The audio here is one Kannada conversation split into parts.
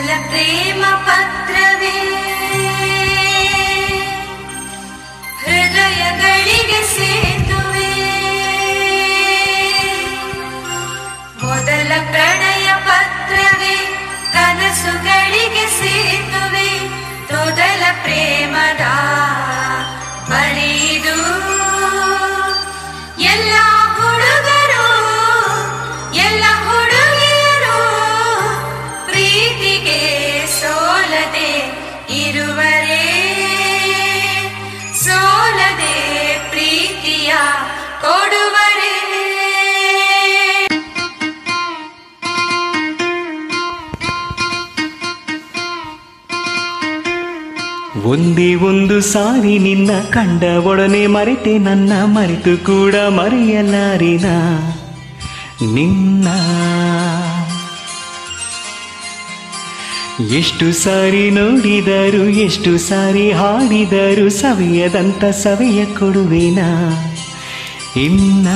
ಮೊದಲ ಪ್ರೇಮ ಪತ್ರವೇ ಹೃದಯಗಳಿಗೆ ಸೇತುವೆ, ಮೊದಲ ಪ್ರಣಯ ಪತ್ರವೇ ಕನಸುಗಳಿಗೆ ಸೇತುವೆ, ಮೊದಲ ಪ್ರೇಮದ ಬಳಿದು ಎಲ್ಲ ಹುಡುಗರು ಎಲ್ಲ ಹುಡುಗಿಯರು ಪ್ರೀತಿಗೆ ಸೋಲದೆ ಇರುವರೇ, ಸೋಲದೆ ಪ್ರೀತಿಯ ಕೊಡುವರೇ. ಒಂದೇ ಒಂದು ಸಾರಿ ನಿನ್ನ ಕಂಡ ಒಡನೆ ಮರೆತೆ ನನ್ನ, ಮರೆತು ಕೂಡ ಮರೆಯಲಾರಿನ ನಿನ್ನ. ಎಷ್ಟು ಸಾರಿ ನೋಡಿದರು ಎಷ್ಟು ಸಾರಿ ಹಾಡಿದರು ಸವಿಯದಂತ ಸವಿಯ ಕೊಡುವೆನ ಇನ್ನ.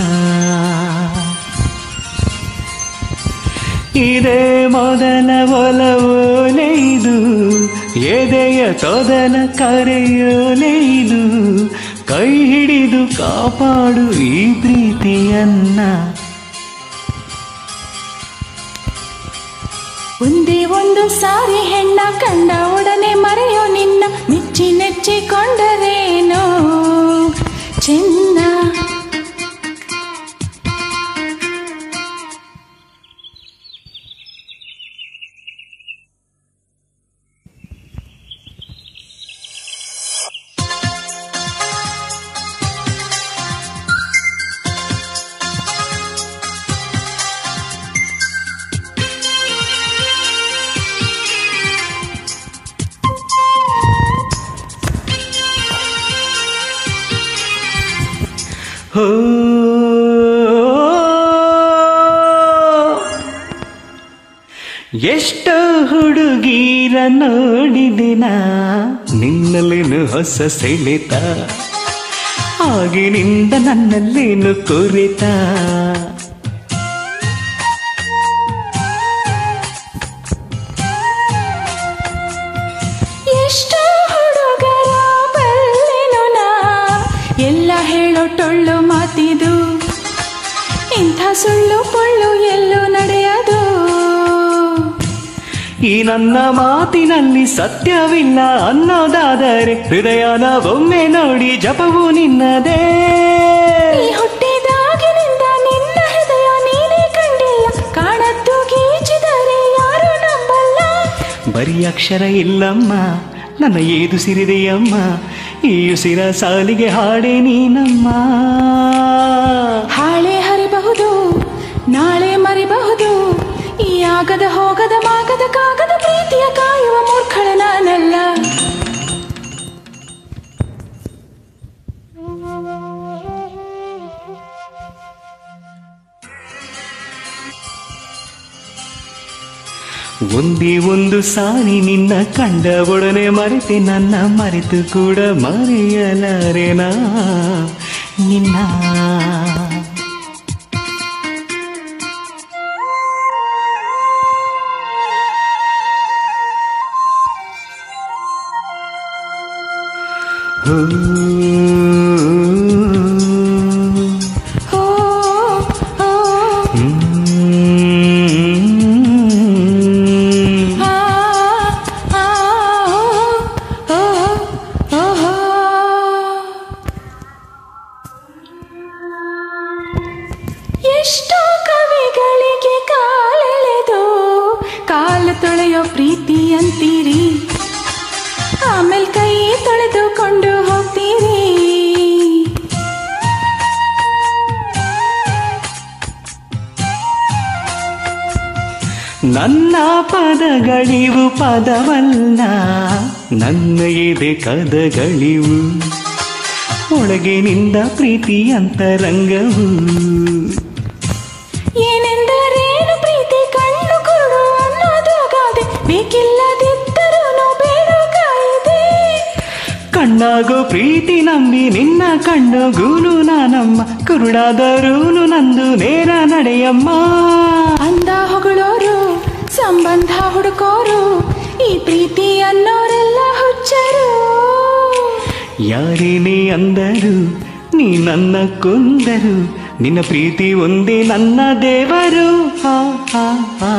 ಇದೇ ಮೊದಲ ಒಲವೋಲೆಯಿದು, ಎದೆಯ ತೊದಲ ಕರೆಯೋಲೆಯಿದು, ಕೈ ಹಿಡಿದು ಕಾಪಾಡು ಈ ಪ್ರೀತಿಯನ್ನ. ಒಂದೇ ಒಂದು ಸಾರಿ ಹೆಣ್ಣ ಕಂಡ ಒಡನೆ ಮರೆಯೋ ನಿನ್ನ, ಮೆಚ್ಚಿ ನೆಚ್ಚಿಕೊಂಡರೇನೋ ಚೆನ್ನ. ಹೋ ಎಷ್ಟು ಹುಡುಗೀರ ನೋಡಿದಿನ, ನಿನ್ನಲ್ಲೇನು ಹೊಸ ಸೆಳೆತ, ಆಗಿನಿಂದ ನನ್ನಲ್ಲೇನು ಕೊರೆತ. ಎಷ್ಟು ಹುಡುಗರ ಬಲ್ಲೆನು ನಾ, ಎಲ್ಲ ಹೇಳೋ ಟೊಳ್ಳು ಮಾತಿದು, ಇಂಥ ಸುಳ್ಳು ಪೊಳ್ಳು ಎಲ್ಲೂ ನಡೆಯದು. ಈ ನನ್ನ ಮಾತಿನಲ್ಲಿ ಸತ್ಯವಿಲ್ಲ ಅನ್ನೋದಾದರೆ, ಹೃದಯನ ಒಮ್ಮೆ ನೋಡಿ ಜಪವು ನಿನ್ನದೇ. ನೀ ಹುಟ್ಟಿದಾಗಿನಿಂದ ನಿನ್ನ ಹೃದಯ ನೀನೇ ಕಂಡಿಲ್ಲ, ಕಾಣದ್ದು ಗೀಚಿದರೆ ಯಾರು ನಂಬಲ್ಲ. ಬರೀ ಅಕ್ಷರ ಇಲ್ಲಮ್ಮ ನನ್ನ ಏದು ಸಿರಿದೆಯಮ್ಮ, ಈ ಉಸಿರ ಸಾಲಿಗೆ ಹಾಡೆ ನೀನಮ್ಮ. ಹಾಳೆ ಹರಿಬಹುದು ನಾಳೆ ಮರಿಬಹುದು, ಈ ಆಗದ ಹೋಗದ ಮಾಗದ ಕಾಗದ ಪ್ರೀತಿಯ ಕಾಯುವ ಮೂರ್ಖಳ ನಾನಲ್ಲ. ಒಂದೇ ಒಂದು ಸಾರಿ ನಿನ್ನ ಕಂಡ ಒಡನೆ ಮರೆತೆ ನನ್ನ, ಮರೆತು ಕೂಡ ಮರೆಯಲಾರೆನಾ ನಿನ್ನ. ಎಷ್ಟೋ ಕವಿಗಳಿಗೆ ಕಾಲೆಳೆದು ಕಾಲು ತೊಳೆಯೋ ಪ್ರೀತಿ ಅಂತೀರಿ, ಆಮೇಲೆ ಕೈ ತೊಳೆದುಕೊಂಡು ಹೋಗ್ತೀರಿ. ನನ್ನ ಪದಗಳಿವು ಪದವಲ್ಲ, ನನ್ನ ಎದೆ ಕದಗಳಿವು, ಒಳಗಿನಿಂದ ಪ್ರೀತಿ ಅಂತರಂಗವು. ಏನೆಂದರೇನು ಪ್ರೀತಿ ಕಣ್ಣು ಕುರುಡು ಅನ್ನೋದು ಗಾದೆ, ಬೇಕಿಲ್ಲದಿದ್ದರೂ ಬೇಡೋ ಕಾಯಿದೆ. ಕಣ್ಣಾಗೋ ಪ್ರೀತಿ ನಂಬಿ ನಿನ್ನ ಕಣ್ಣುಗೂನು ನಾನಮ್ಮ, ಕುರುಡಾದರೂನು ನಂದು ನೇರ ನಡೆಯಮ್ಮ. ಅಂದ ಹೊಗಳೋರು ಸಂಬಂಧ ಹುಡುಕೋರು ಈ ಪ್ರೀತಿ ಅನ್ನೋರೆಲ್ಲ ಹುಚ್ಚರು. ಯಾರೇನೇ ಅಂದರು ನೀ ನನ್ನ ಕೊಂದರು, ನಿನ್ನ ಪ್ರೀತಿ ಒಂದೇ ನನ್ನ ದೇವರು. ಹಾ ಹಾ ಹಾ.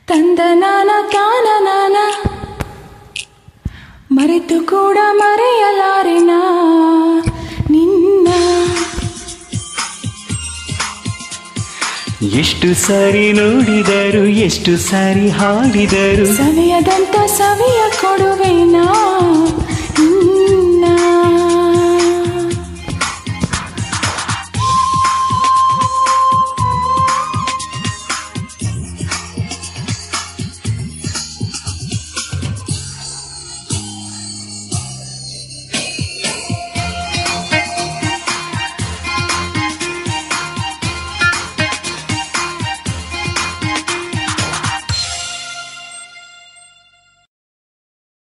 ತಂದನಾನ ತಾನನಾನ ಮರೆತು ಕೂಡ ಮರೆಯಲಾರೆನ ನಿನ್ನ. ಎಷ್ಟು ಸಾರಿ ನೋಡಿದರು, ಎಷ್ಟು ಸಾರಿ ಹಾಡಿದರು, ಸವಿಯದಂತ ಸವಿಯ ಕೊಡುವೆನಾ